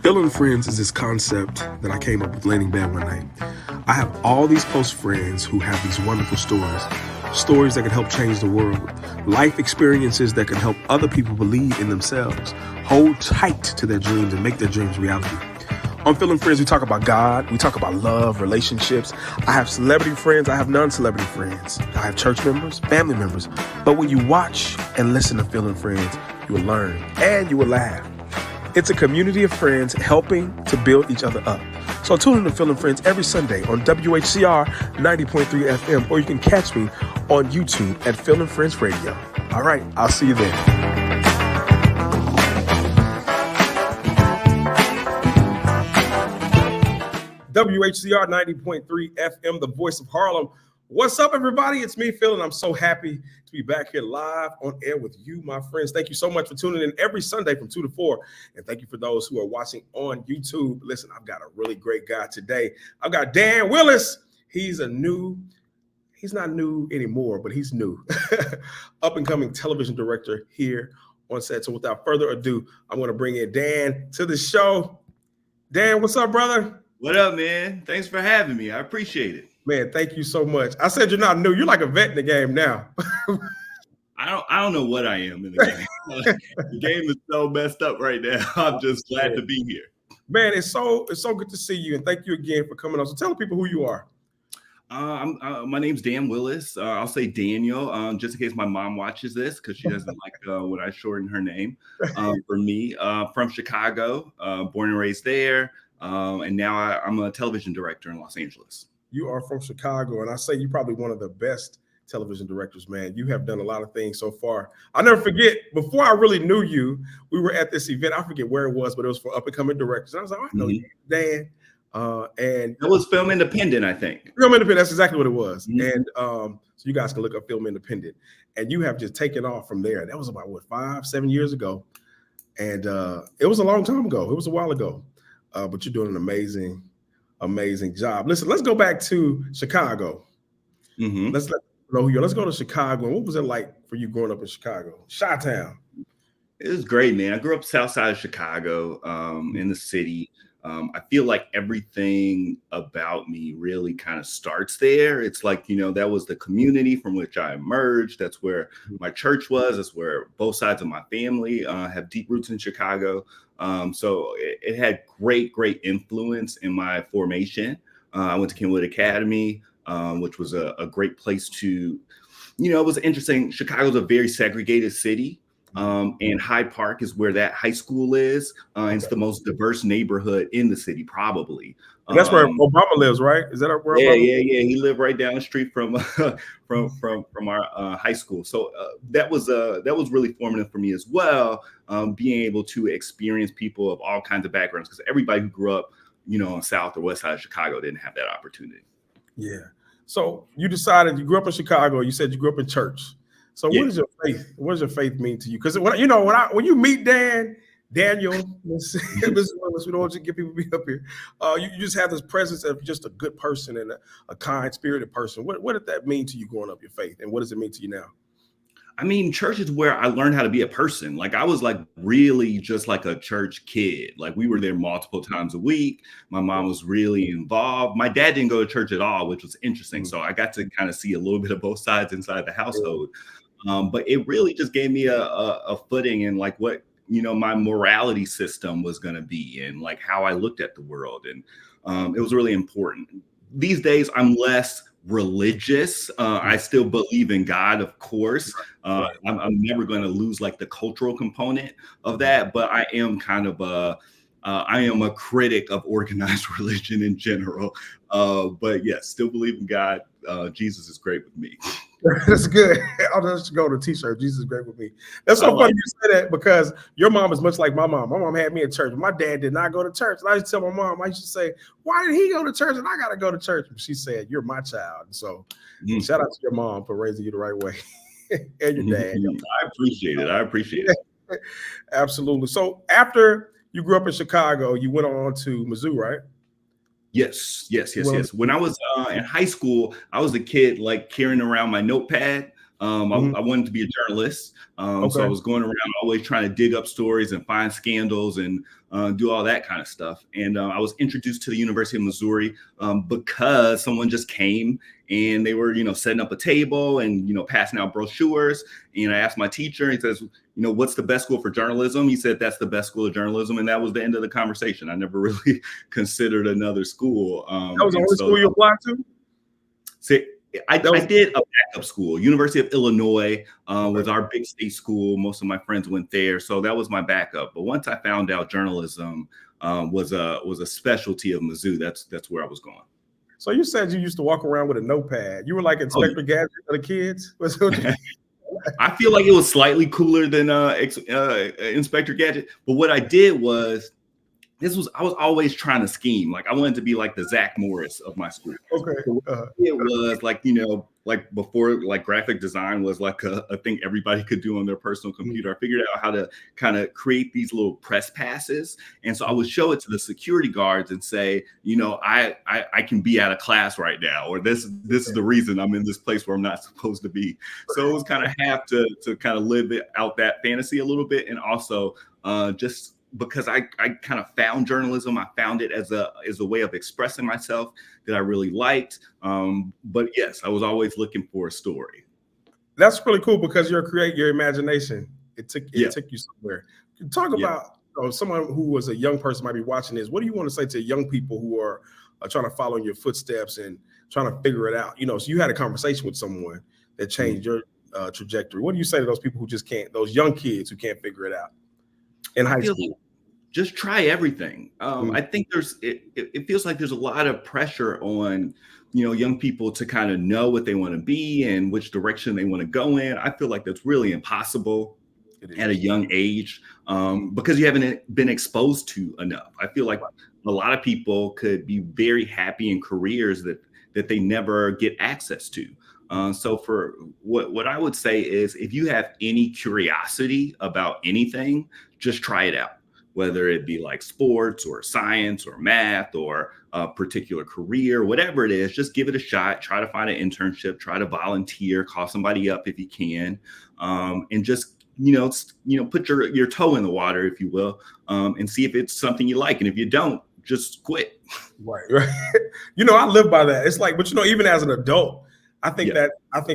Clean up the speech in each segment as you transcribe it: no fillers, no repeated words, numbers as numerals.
Feeling friends is this concept that I came up with laying in bed one night. I have all these close friends who have these wonderful stories that can help change the world, life experiences that can help other people believe in themselves, hold tight to their dreams and make their dreams reality. On Feeling Friends, we talk about God, we talk about love, relationships. I have celebrity friends, I have non-celebrity friends. I have church members, family members. But when you watch and listen to Feeling Friends, you will learn and you will laugh. It's a community of friends helping to build each other up. So tune in to Feeling Friends every Sunday on WHCR 90.3 FM, or you can catch me on YouTube at Feeling Friends Radio. All right, I'll see you there. WHCR 90.3 FM, the voice of Harlem. What's up, everybody? It's me, Phil, and I'm so happy to be back here live on air with you, my friends. Thank you so much for tuning in every Sunday from 2 to 4. And thank you for those who are watching on YouTube. Listen, I've got a really great guy today. I've got Dan Willis. He's not new anymore, but he's new. Up-and-coming television director here on set. So without further ado, I'm going to bring in Dan to the show. Dan, what's up, brother? What up, man? Thanks for having me. I appreciate it. Man, thank you so much. I said you're not new. You're like a vet in the game now. I don't know what I am in the game. The game is so messed up right now. I'm just glad to be here. Man, it's so good to see you, and thank you again for coming on. So tell the people who you are. My name's Dan Willis. I'll say Daniel, just in case my mom watches this, because she doesn't like when I shorten her name. For me, from Chicago, born and raised there, and now I'm a television director in Los Angeles. You are from Chicago, and I say you're probably one of the best television directors, man. You have done a lot of things so far. I'll never forget, before I really knew you, we were at this event. I forget where it was, but it was for up-and-coming directors. And I was like, I know you, Dan. And it was Film Independent, I think. Film Independent, that's exactly what it was. Mm-hmm. And so you guys can look up Film Independent. And you have just taken off from there. That was about, 5-7 years ago? And it was a long time ago. It was a while ago. But you're doing an amazing job. Listen, let's go back to Chicago. Mm-hmm. Let's let you know who you are. Let's go to Chicago. What was it like for you growing up in Chicago? Chi-Town. It was great, man. I grew up south side of Chicago, in the city. I feel like everything about me really kind of starts there. It's like, that was the community from which I emerged. That's where my church was. That's where both sides of my family have deep roots in Chicago. So it had great influence in my formation. I went to Kenwood Academy, which was a great place to, it was interesting. Chicago's a very segregated city. And Hyde Park is where that high school is. It's the most diverse neighborhood in the city, probably. And that's where Obama lives, right? Is that where? Yeah. He lived right down the street from our high school. So that was really formative for me as well. Being able to experience people of all kinds of backgrounds, because everybody who grew up, on South or West Side of Chicago didn't have that opportunity. Yeah. So you decided you grew up in Chicago. You said you grew up in church. So What is your faith? What does your faith mean to you? Because when you meet Daniel, we don't want to get people to be up here. You just have this presence of just a good person and a kind-spirited person. What did that mean to you growing up, your faith, and what does it mean to you now? I mean, church is where I learned how to be a person. Like, I was like really just like a church kid. Like, we were there multiple times a week. My mom was really involved. My dad didn't go to church at all, which was interesting. So I got to kind of see a little bit of both sides inside the household. But it really just gave me a footing in like what, my morality system was going to be and like how I looked at the world. And it was really important. These days, I'm less religious. I still believe in God, of course. I'm never going to lose like the cultural component of that. But I am kind of I am a critic of organized religion in general. But yes, still believe in God. Jesus is great with me. That's good. I'll just go to t-shirt. Jesus is great with me. That's so funny you say that, because your mom is much like my mom. My mom had me in church. My dad did not go to church. And I used to tell my mom, I used to say, why did he go to church and I got to go to church? And she said, you're my child. And so shout out to your mom for raising you the right way. And your dad. I appreciate it. Absolutely. So after you grew up in Chicago, you went on to Mizzou, right? Yes. When I was in high school, I was a kid like carrying around my notepad I wanted to be a journalist. So I was going around always trying to dig up stories and find scandals and do all that kind of stuff. And I was introduced to the University of Missouri because someone just came and they were, setting up a table and, passing out brochures. And I asked my teacher, he says, what's the best school for journalism? He said, that's the best school of journalism. And that was the end of the conversation. I never really considered another school. That was the only school you applied to? See, I did a backup school. University of Illinois was our big state school. Most of my friends went there. So that was my backup. But once I found out journalism was a specialty of Mizzou, that's where I was going. So you said you used to walk around with a notepad. You were like Inspector Gadget for the kids? I feel like it was slightly cooler than Inspector Gadget. But what I did was, I was always trying to scheme. Like I wanted to be like the Zach Morris of my school. Okay. It was like, like before, like graphic design was like a thing everybody could do on their personal computer. I figured out how to kind of create these little press passes. And so I would show it to the security guards and say, I can be out of class right now, or this is the reason I'm in this place where I'm not supposed to be. So it was kind of have to kind of live out that fantasy a little bit. And also just because I kind of found journalism, I found it as a way of expressing myself that I really liked. But yes, I was always looking for a story. That's really cool because you're creating your imagination. It took you somewhere. Talk about someone who was a young person might be watching this. What do you want to say to young people who are trying to follow in your footsteps and trying to figure it out? So you had a conversation with someone that changed your trajectory. What do you say to those people who just can't, those young kids who can't figure it out in high school? Just try everything. I think it feels like there's a lot of pressure on, young people to kind of know what they want to be and which direction they want to go in. I feel like that's really impossible at a young age because you haven't been exposed to enough. I feel like a lot of people could be very happy in careers that they never get access to. So for what I would say is if you have any curiosity about anything, just try it out. Whether it be like sports or science or math or a particular career, whatever it is, just give it a shot. Try to find an internship, try to volunteer, call somebody up if you can, and just, put your toe in the water, if you will, and see if it's something you like. And if you don't, just quit. Right. I live by that. It's like, but even as an adult, I think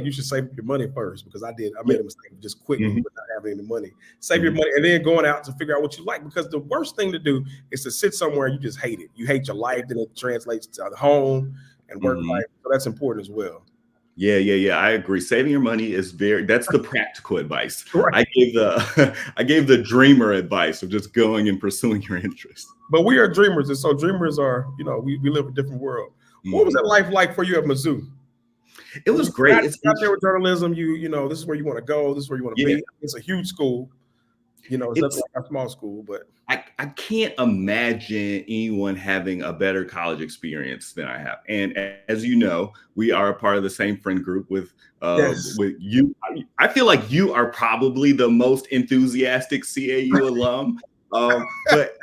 you should save your money first because I made a mistake of just quitting without having any money. Save your money and then going out to figure out what you like, because the worst thing to do is to sit somewhere and you just hate it. You hate your life, then it translates to home and work life. So that's important as well. Yeah. I agree. Saving your money is that's the practical advice. Right. I gave the dreamer advice of just going and pursuing your interests. But we are dreamers, and so dreamers are, we live a different world. What was that life like for you at Mizzou? It was great. It's out there with journalism. This is where you want to go. This is where you want to be. It's a huge school. It's not like a small school, but I can't imagine anyone having a better college experience than I have. And as you know, we are a part of the same friend group with you. I feel like you are probably the most enthusiastic CAU alum. But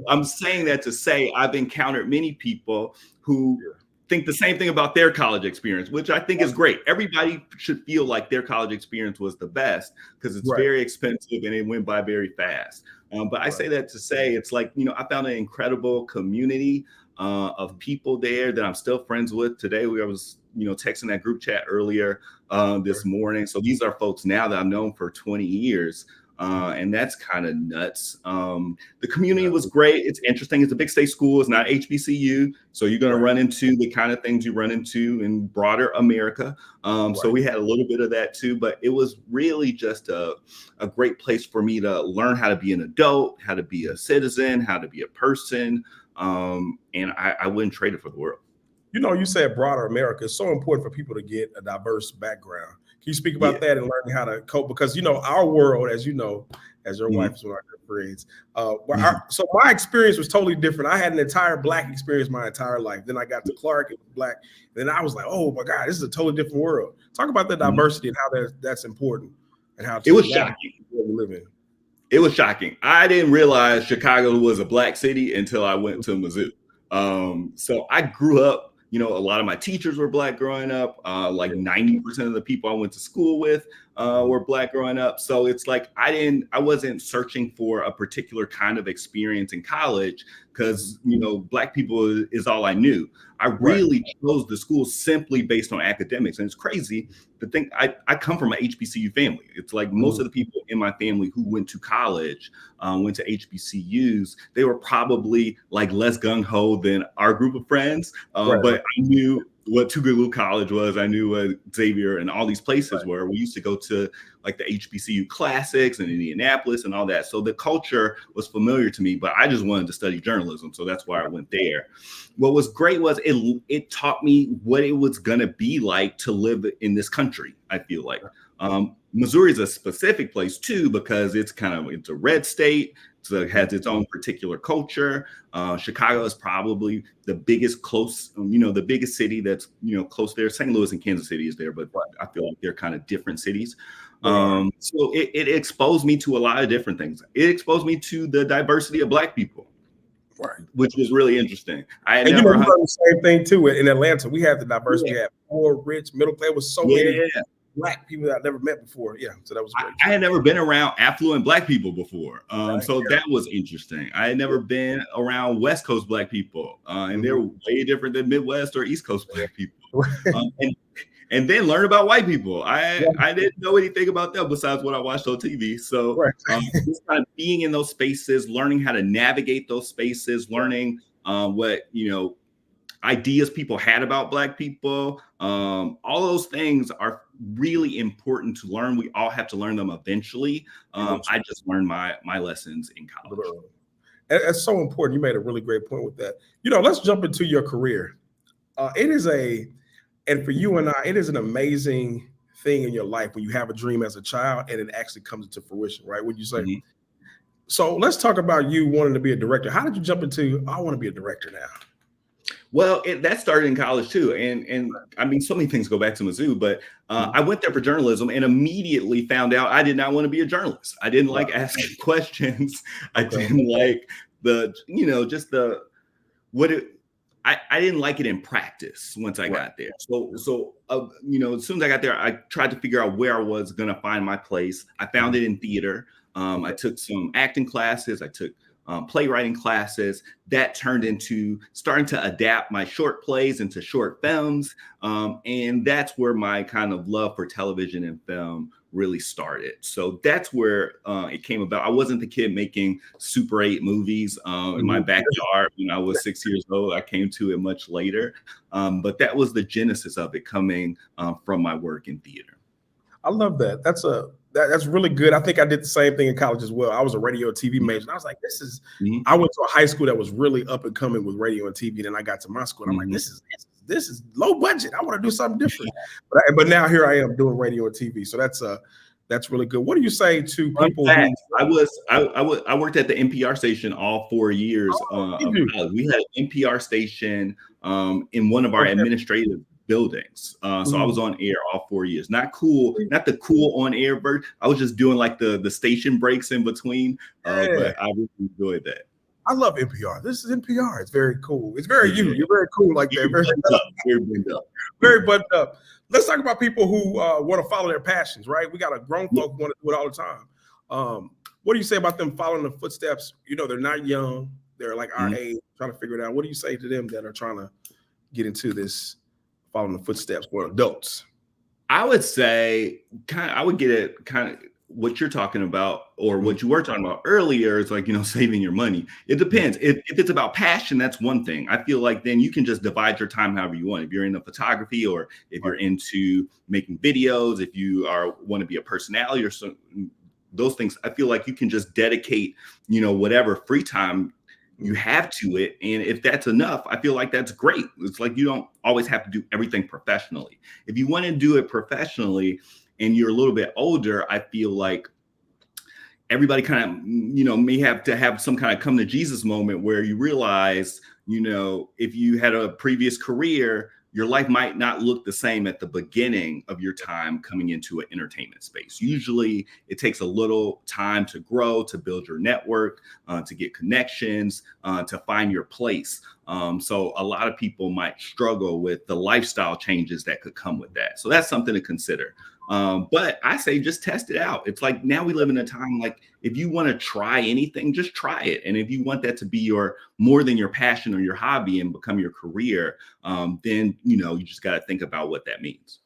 I'm saying that to say I've encountered many people who think the same thing about their college experience, which I think is great. Everybody should feel like their college experience was the best because it's very expensive and it went by very fast. But I say that to say it's like, I found an incredible community of people there that I'm still friends with today. I was, texting that group chat earlier this morning. So these are folks now that I've known for 20 years. And that's kind of nuts. The community was great. It's interesting. It's a big state school. It's not HBCU. So you're going to run into the kind of things you run into in broader America. So we had a little bit of that too, but it was really just a great place for me to learn how to be an adult, how to be a citizen, how to be a person. And I wouldn't trade it for the world. You said broader America. It's so important for people to get a diverse background. Can you speak about that and learning how to cope? Because, our world, as you know, as your wife is one of our good friends. So my experience was totally different. I had an entire Black experience my entire life. Then I got to Clark, it was Black. Then I was like, oh my God, this is a totally different world. Talk about the diversity and how that's important and how it was shocking. We live in. It was shocking. I didn't realize Chicago was a Black city until I went to Mizzou. So I grew up you know, a lot of my teachers were Black growing up. Like 90% of the people I went to school with were Black growing up. So it's like I wasn't searching for a particular kind of experience in college because, you know, Black people is all I knew. I really chose the school simply based on academics. And it's crazy to think I come from an HBCU family. It's like most of the people in my family who went to college, went to HBCUs, they were probably like less gung-ho than our group of friends. But I knew what Tougaloo College was. I knew what Xavier and all these places were. We used to go to like the HBCU Classics in Indianapolis and all that. So the culture was familiar to me, but I just wanted to study journalism. So that's why I went there. What was great was it taught me what it was going to be like to live in this country, I feel like. Missouri is a specific place too, because it's a red state. So it has its own particular culture. Chicago is probably the biggest the biggest city that's, you know, close there. St. Louis and Kansas City is there, but I feel like they're kind of different cities. So it exposed me to a lot of different things. It exposed me to the diversity of Black people, which was really interesting. And you know, the same thing too in Atlanta. We had the diversity. We had poor, rich, middle class. Was so many Black people that I'd never met before. Yeah, so that was great. I had never been around affluent Black people before. So that was interesting. I had never been around West Coast Black people. And they're way different than Midwest or East Coast Black people. And then learn about white people. I didn't know anything about them besides what I watched on TV. So just kind of being in those spaces, learning how to navigate those spaces, learning what, you know, ideas people had about Black people. All those things are really important to learn. We all have to learn them eventually. I just learned my lessons in college. That's so important. You made a really great point with that. You know, let's jump into your career. And for you and I, it is an amazing thing in your life when you have a dream as a child and it actually comes into fruition, right? When you say, so let's talk about you wanting to be a director. How did you jump into, I want to be a director now? Well, that started in college too. And I mean, so many things go back to Mizzou, but I went there for journalism and immediately found out I did not want to be a journalist. I didn't like asking questions. I didn't like I didn't like it in practice once I got there. So you know, as soon as I got there, I tried to figure out where I was going to find my place. I found it in theater. I took some acting classes. I took playwriting classes. That turned into starting to adapt my short plays into short films. And that's where my kind of love for television and film really started. So that's where it came about. I wasn't the kid making Super 8 movies in my backyard when I was 6 years old. I came to it much later. But that was the genesis of it, coming from my work in theater. I love that. That's really good. I think I did the same thing in college as well. I was a radio and TV major. And I was like, I went to a high school that was really up and coming with radio and TV. And then I got to my school and I'm like, this is low budget. I want to do something different. But now here I am doing radio and TV. So that's really good. What do you say to people? I worked at the NPR station all 4 years. We had an NPR station in one of our administrative buildings. So I was on air all 4 years. Not the cool on air version. I was just doing like the station breaks in between. But I really enjoyed that. I love NPR. This is NPR. It's very cool. It's very you. You're very cool like that. Very buttoned up. Let's talk about people who want to follow their passions, right? We got a grown folk want to do it all the time. What do you say about them following the footsteps? You know, they're not young. They're like our age, trying to figure it out. What do you say to them that are trying to get into this, following the footsteps for adults? I would say I would get it kind of what you're talking about, or what you were talking about earlier, is like, you know, saving your money. It depends. If it's about passion, that's one thing. I feel like then you can just divide your time however you want. If you're into photography, or if you're into making videos, if you want to be a personality or so, those things, I feel like you can just dedicate, you know, whatever free time you have to it. And if that's enough, I feel like that's great. It's like you don't always have to do everything professionally. If you want to do it professionally and you're a little bit older, I feel like everybody kind of, you know, may have to have some kind of come to Jesus moment where you realize, you know, if you had a previous career, your life might not look the same at the beginning of your time coming into an entertainment space. Usually it takes a little time to grow, to build your network, to get connections, to find your place. So a lot of people might struggle with the lifestyle changes that could come with that. So that's something to consider. But I say just test it out. It's like now we live in a time like if you want to try anything, just try it. And if you want that to be your more than your passion or your hobby and become your career, then you just got to think about what that means.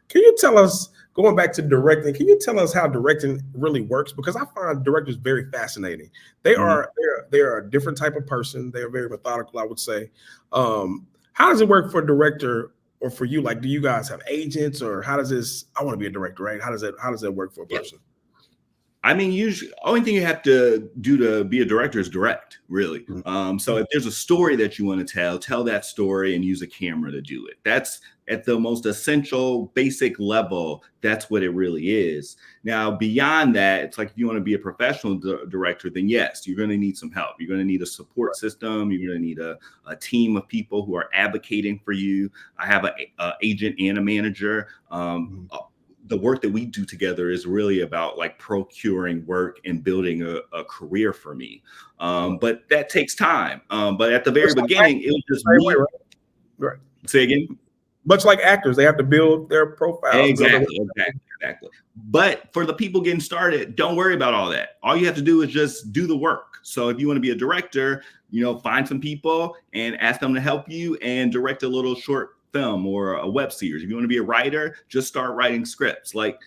Can you tell us, going back to directing, can you tell us how directing really works? Because I find directors very fascinating. They're a different type of person. They're very methodical, I would say. How does it work for a director or for you? Like, do you guys have agents, or how does this? I want to be a director, right? How does that work for a person? I mean, usually, only thing you have to do to be a director is direct, really. Mm-hmm. So if there's a story that you want to tell that story and use a camera to do it. That's at the most essential, basic level. That's what it really is. Now, beyond that, it's like if you want to be a professional director, then yes, you're going to need some help. You're going to need a support system. You're going to need a team of people who are advocating for you. I have an agent and a manager. The work that we do together is really about like procuring work and building a career for me. But that takes time. But at the very beginning, it was just me. Right. Say again. Much like actors, they have to build their profile. Exactly. But for the people getting started, don't worry about all that. All you have to do is just do the work. So if you want to be a director, find some people and ask them to help you and direct a little short film or a web series. If you want to be a writer, just start writing scripts. Like,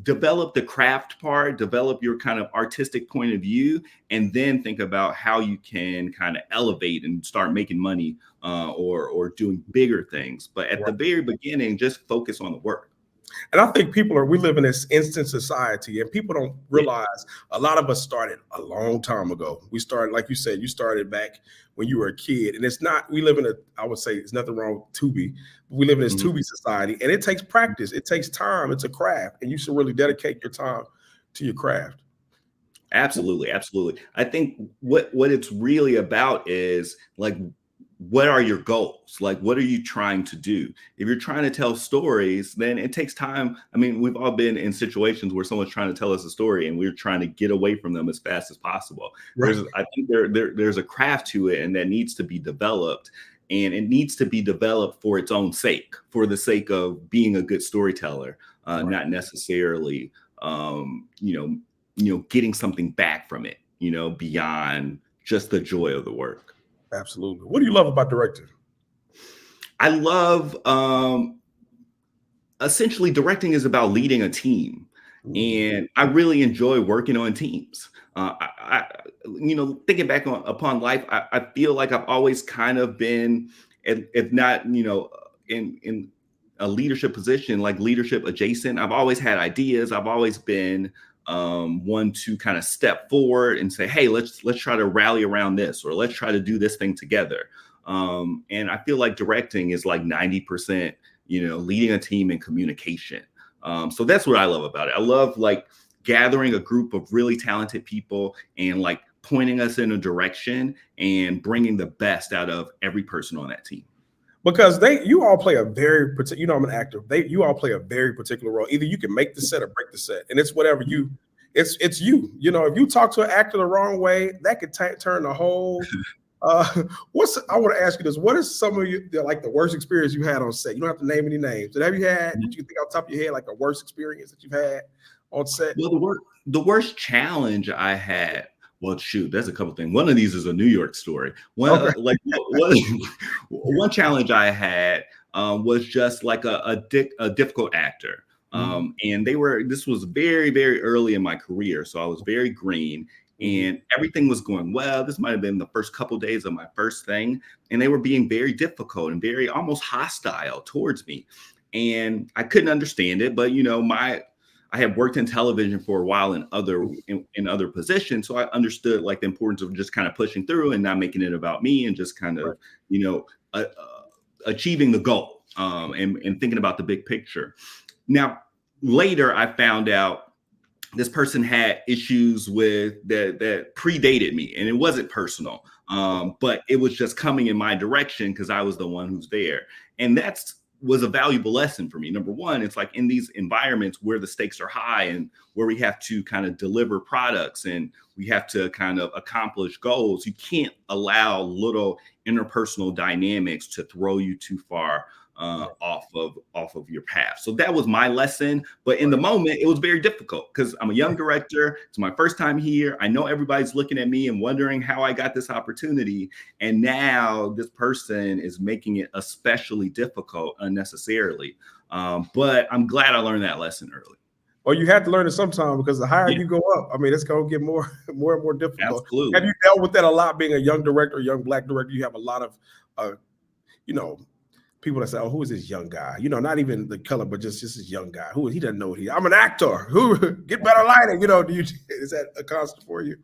develop the craft part, develop your kind of artistic point of view, and then think about how you can kind of elevate and start making money or doing bigger things. But at the very beginning, just focus on the work. And I think we live in this instant society, and people don't realize a lot of us started a long time ago. We started, like you said, you started back when you were a kid. And I would say there's nothing wrong with Tubi. We live in this Tubi society, and it takes practice. It takes time. It's a craft, and you should really dedicate your time to your craft. Absolutely. I think what it's really about is like, what are your goals? Like, what are you trying to do? If you're trying to tell stories, then it takes time. I mean, we've all been in situations where someone's trying to tell us a story and we're trying to get away from them as fast as possible. Right. I think there's a craft to it, and that needs to be developed. And it needs to be developed for its own sake, for the sake of being a good storyteller, not necessarily, getting something back from it, beyond just the joy of the work. Absolutely. What do you love about directing? I love, essentially, directing is about leading a team. And I really enjoy working on teams. Thinking back upon life, I feel like I've always kind of been, if not, in a leadership position, like leadership adjacent. I've always had ideas. I've always been one to kind of step forward and say, hey, let's try to rally around this, or let's try to do this thing together. And I feel like directing is like 90%, leading a team and communication. So that's what I love about it. I love like gathering a group of really talented people and like pointing us in a direction and bringing the best out of every person on that team. Because you all play a very particular, I'm an actor. You all play a very particular role. Either you can make the set or break the set, and it's whatever it's you. If you talk to an actor the wrong way, that could turn the whole. I want to ask you this: what is some of the worst experience you had on set? You don't have to name any names, but have you had? Did you think off the top of your head like a worst experience that you've had on set? Well, the worst challenge I had. Well, shoot, there's a couple things. One of these is a New York story. One challenge I had was just like a difficult actor. And this was very, very early in my career. So I was very green and everything was going well. This might've been the first couple of days of my first thing. And they were being very difficult and very almost hostile towards me. And I couldn't understand it, but I had worked in television for a while in other positions. So I understood like the importance of just kind of pushing through and not making it about me and just kind of, achieving the goal and thinking about the big picture. Now, later I found out this person had issues with that predated me, and it wasn't personal, but it was just coming in my direction because I was the one who's there. And that's was a valuable lesson for me. Number one, it's like in these environments where the stakes are high and where we have to kind of deliver products and we have to kind of accomplish goals, you can't allow little interpersonal dynamics to throw you too far off of your path. So that was my lesson. But in the moment, it was very difficult because I'm a young director. It's my first time here. I know everybody's looking at me and wondering how I got this opportunity. And now this person is making it especially difficult unnecessarily. But I'm glad I learned that lesson early. Well, you have to learn it sometime because the higher you go up, I mean, it's going to get more and more difficult. Absolutely. Have you dealt with that a lot being a young director, young Black director? You have a lot of, people that say, "Oh, who is this young guy?" Not even the color, but just this young guy. Who he doesn't know what I'm an actor. Who get better lighting? Is that a constant for you?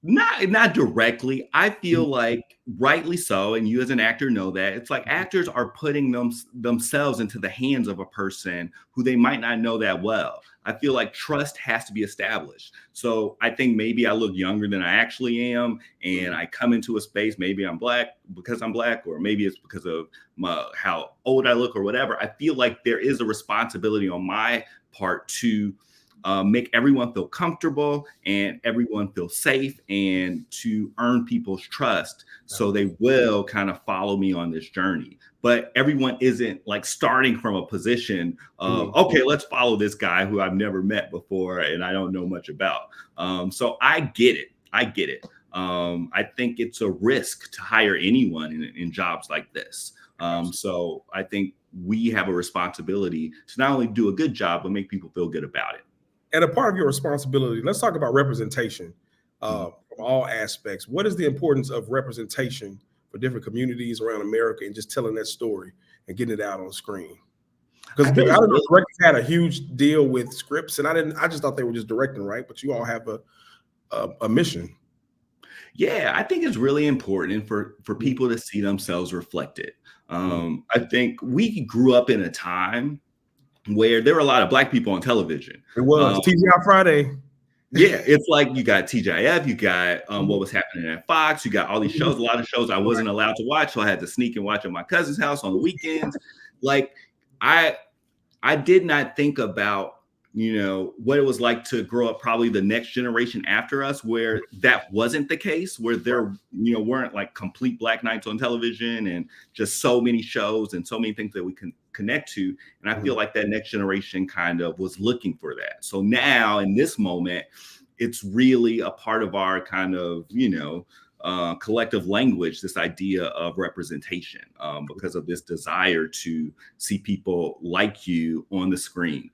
Not directly. I feel like rightly so, and you as an actor know that. It's like actors are putting themselves into the hands of a person who they might not know that well. I feel like trust has to be established. So I think maybe I look younger than I actually am, and I come into a space, maybe I'm Black because I'm Black, or maybe it's because of how old I look or whatever. I feel like there is a responsibility on my part to make everyone feel comfortable and everyone feel safe and to earn people's trust so they will kind of follow me on this journey. But everyone isn't like starting from a position of, okay, let's follow this guy who I've never met before and I don't know much about. So I get it. I think it's a risk to hire anyone in jobs like this. So I think we have a responsibility to not only do a good job, but make people feel good about it. And a part of your responsibility, let's talk about representation from all aspects. What is the importance of representation for different communities around America and just telling that story and getting it out on screen? Because I don't know, directors had a huge deal with scripts, and I just thought they were just directing, right? But you all have a mission. Yeah, I think it's really important for people to see themselves reflected. I think we grew up in a time where there were a lot of Black people on television. It was TGI Friday. Yeah, it's like you got TGIF, you got what was happening at Fox, you got all these shows, a lot of shows I wasn't allowed to watch, so I had to sneak and watch at my cousin's house on the weekends. Like I did not think about, what it was like to grow up probably the next generation after us, where that wasn't the case, where there, weren't like complete Black nights on television and just so many shows and so many things that we can connect to. And I feel like that next generation kind of was looking for that. So now in this moment, it's really a part of our kind of, collective language, this idea of representation, because of this desire to see people like you on the screen.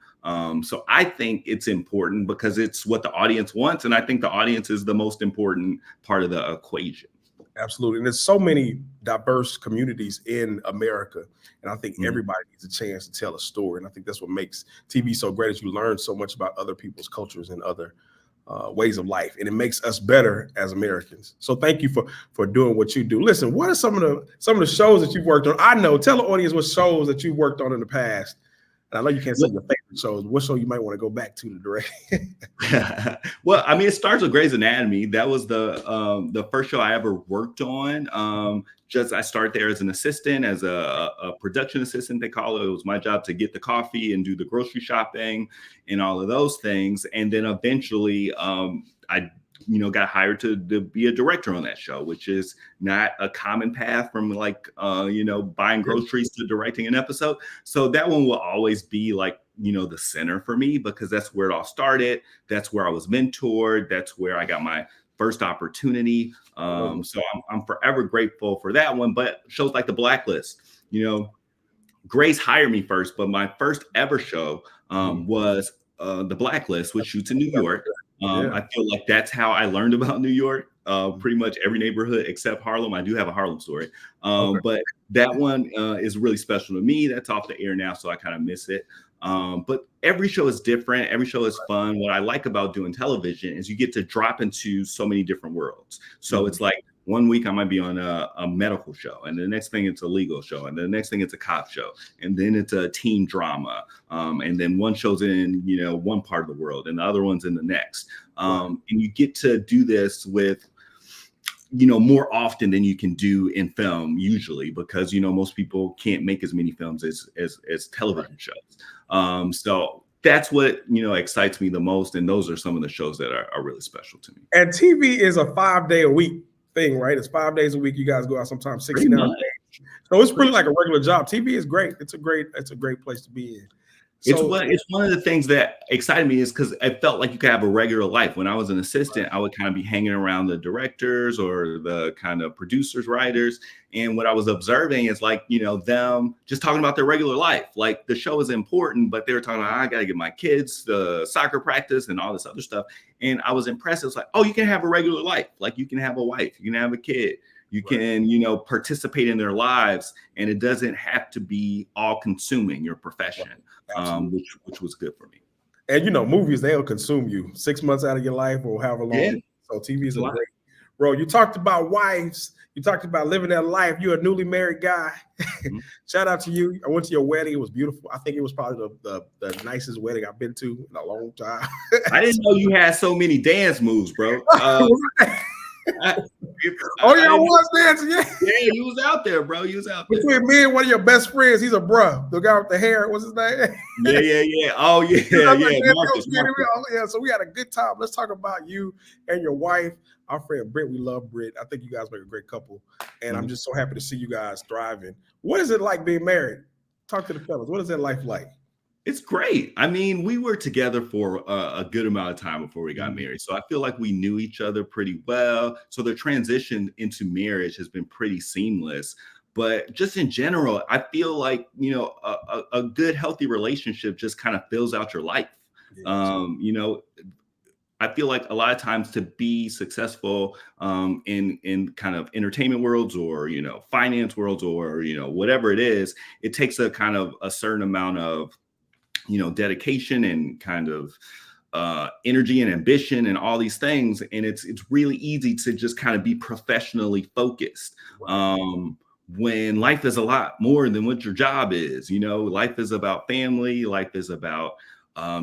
So I think it's important because it's what the audience wants. And I think the audience is the most important part of the equation. Absolutely. And there's so many diverse communities in America. And I think everybody needs a chance to tell a story. And I think that's what makes TV so great, is you learn so much about other people's cultures and other ways of life. And it makes us better as Americans. So thank you for doing what you do. Listen, what are some of the shows that you've worked on? I know, tell the audience what shows that you've worked on in the past. And I know you can't say your favorite shows. What show you might want to go back to direct? Well, I mean, it starts with Grey's Anatomy. That was the first show I ever worked on. I started there as an assistant, as a production assistant, they call it. It was my job to get the coffee and do the grocery shopping and all of those things. And then eventually I got hired to be a director on that show, which is not a common path from buying groceries to directing an episode. So that one will always be like, the center for me, because that's where it all started. That's where I was mentored. That's where I got my first opportunity. So I'm forever grateful for that one. But shows like The Blacklist, Grace hired me first, but my first ever show was The Blacklist, which shoots in New York. I feel like that's how I learned about New York. Pretty much every neighborhood except Harlem. I do have a Harlem story. But that one is really special to me. That's off the air now, so I kind of miss it. But every show is different. Every show is fun. What I like about doing television is you get to drop into so many different worlds. So it's like one week I might be on a medical show, and the next thing it's a legal show, and the next thing it's a cop show, and then it's a teen drama, and then one show's in one part of the world, and the other one's in the next. And you get to do this with more often than you can do in film usually, because, most people can't make as many films as television shows. So that's what, excites me the most. And those are some of the shows that are really special to me. And TV is a 5-day-a-week thing, right? It's 5 days a week. You guys go out sometimes 16 hours a day. So it's pretty like a regular job. TV is great. It's a great place to be in. So, it's one of the things that excited me, is because it felt like you could have a regular life. When I was an assistant, I would kind of be hanging around the directors or the kind of producers, writers. And what I was observing is like, them just talking about their regular life. Like the show is important, but they were talking about, I got to get my kids the soccer practice and all this other stuff. And I was impressed. It's like, oh, you can have a regular life. Like you can have a wife, you can have a kid. You can, participate in their lives, and it doesn't have to be all consuming your profession, which was good for me. And, movies, they'll consume you 6 months out of your life or however long. Yeah. So TV is a great. Bro, you talked about wives. You talked about living that life. You're a newly married guy. Mm-hmm. Shout out to you. I went to your wedding. It was beautiful. I think it was probably the nicest wedding I've been to in a long time. I didn't know you had so many dance moves, bro. I was dancing. Yeah, you was out there, bro. You was out there. Between me and one of your best friends, he's a bruh. The guy with the hair, what's his name? Yeah. Oh, yeah. Marcus. Yeah, so we had a good time. Let's talk about you and your wife, our friend Britt. We love Britt. I think you guys make a great couple, and I'm just so happy to see you guys thriving. What is it like being married? Talk to the fellas. What is that life like? It's great. I mean, we were together for a good amount of time before we got married. So I feel like we knew each other pretty well. So the transition into marriage has been pretty seamless. But just in general, I feel like, a good, healthy relationship just kind of fills out your life. I feel like a lot of times to be successful in kind of entertainment worlds or, finance worlds or, whatever it is, it takes a kind of a certain amount of dedication and kind of energy and ambition and all these things. And it's really easy to just kind of be professionally focused. When life is a lot more than what your job is, life is about family. Life is about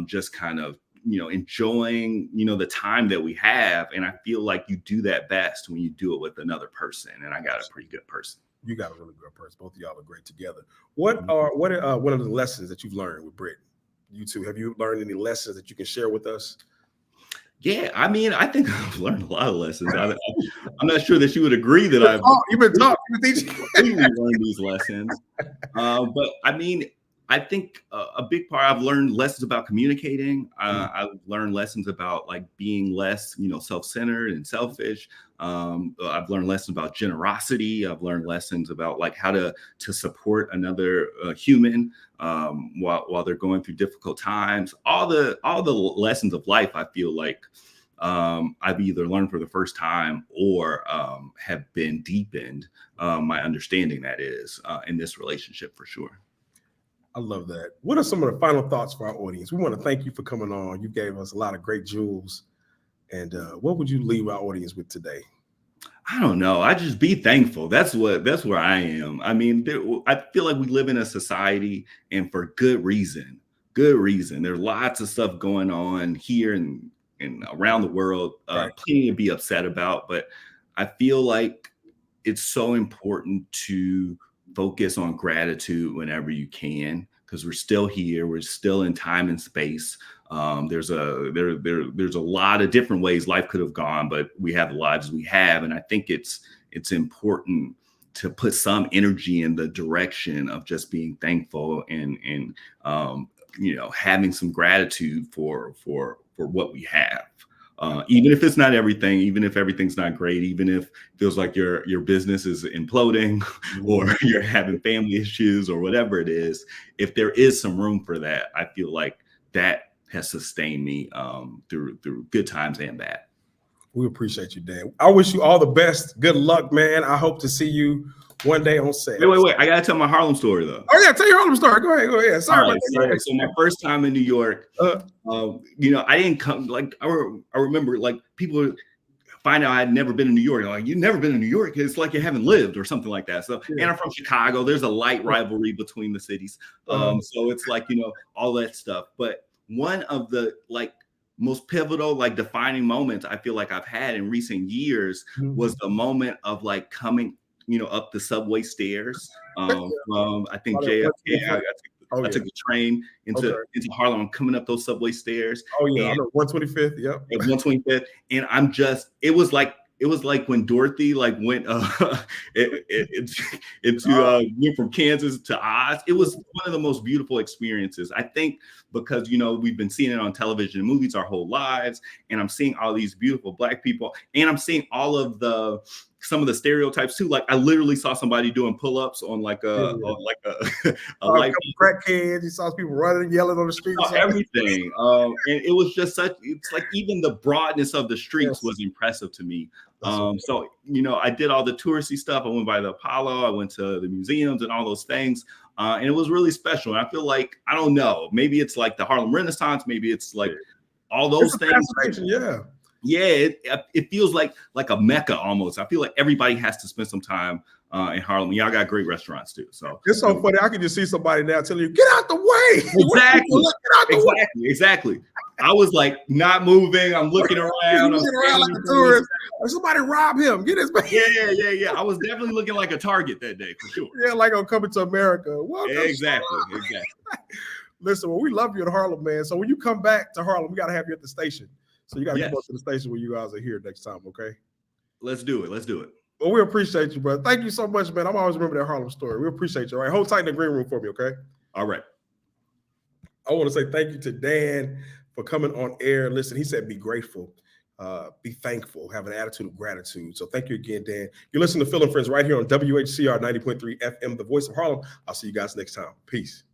just kind of, enjoying, the time that we have. And I feel like you do that best when you do it with another person. And I got a pretty good person. You got a really good person. Both of y'all are great together. What are the lessons that you've learned with Britt? You two, have you learned any lessons that you can share with us? Yeah, I mean, I think I've learned a lot of lessons. I'm not sure that you would agree that you've been taught. You've learned these lessons. But I mean, I think a big part, I've learned lessons about communicating. I've learned lessons about like being less, self-centered and selfish. I've learned lessons about generosity. I've learned lessons about like how to support another human while they're going through difficult times. All the lessons of life, I feel like I've either learned for the first time or have been deepened my understanding, that is, in this relationship for sure. I love that. What are some of the final thoughts for our audience? We want to thank you for coming on. You gave us a lot of great jewels. And what would you leave our audience with today? I don't know. I just be thankful. That's where I am. I mean, I feel like we live in a society, and for good reason. Good reason. There's lots of stuff going on here and around the world, plenty to be upset about. But I feel like it's so important to focus on gratitude whenever you can, because we're still here. We're still in time and space. There's a lot of different ways life could have gone, but we have the lives we have. And I think it's important to put some energy in the direction of just being thankful and having some gratitude for what we have. Even if it's not everything, even if everything's not great, even if it feels like your business is imploding or you're having family issues or whatever it is, if there is some room for that, I feel like that has sustained me through good times and bad. We appreciate you, Dan. I wish you all the best. Good luck, man. I hope to see you one day on set. Wait. I got to tell my Harlem story, though. Oh, yeah. Tell your Harlem story. Go ahead. Sorry about that. So my first time in New York, I didn't come, like, I remember, like, people find out I had never been in New York. Like, you've never been in New York? It's like you haven't lived or something like that. So, and I'm from Chicago. There's a light rivalry between the cities. So it's like, all that stuff. But one of the, like, most pivotal, like defining moments I feel like I've had in recent years was the moment of like coming, up the subway stairs from I think JFK. I took the train into Harlem. I'm coming up those subway stairs. Oh yeah, I know 125th. Yep, 125th, and I'm just. It was like when Dorothy like went went from Kansas to Oz. It was one of the most beautiful experiences. I think because we've been seeing it on television and movies our whole lives, and I'm seeing all these beautiful Black people, and I'm seeing all of some of the stereotypes too. Like I literally saw somebody doing pull-ups on like a light crack cans. You saw people running and yelling on the streets. Everything. And it was just it's like even the broadness of the streets was impressive to me. So I did all the touristy stuff. I went by the Apollo, I went to the museums and all those things. And it was really special. And I feel like, I don't know, maybe it's like the Harlem Renaissance, maybe it's like all those things. Yeah, it feels like a Mecca almost. I feel like everybody has to spend some time in Harlem. Y'all got great restaurants too. So it's so funny. I can just see somebody now telling you, "Get out the way!" Exactly. I was like not moving. I'm looking around. I'm looking around like a tourist. Somebody rob him. Get his back. Yeah. I was definitely looking like a target that day for sure. Yeah, like on Coming to America. Exactly. Listen, well, we love you in Harlem, man. So when you come back to Harlem, we got to have you at the station. So you got to come up to the station when you guys are here next time, okay? Let's do it. Well, we appreciate you, brother. Thank you so much, man. I'm always remember that Harlem story. We appreciate you, all right? Hold tight in the green room for me, okay? All right. I want to say thank you to Dan for coming on air. Listen, he said be grateful, be thankful, have an attitude of gratitude. So thank you again, Dan. You're listening to Phil and Friends right here on WHCR 90.3 FM, the voice of Harlem. I'll see you guys next time. Peace.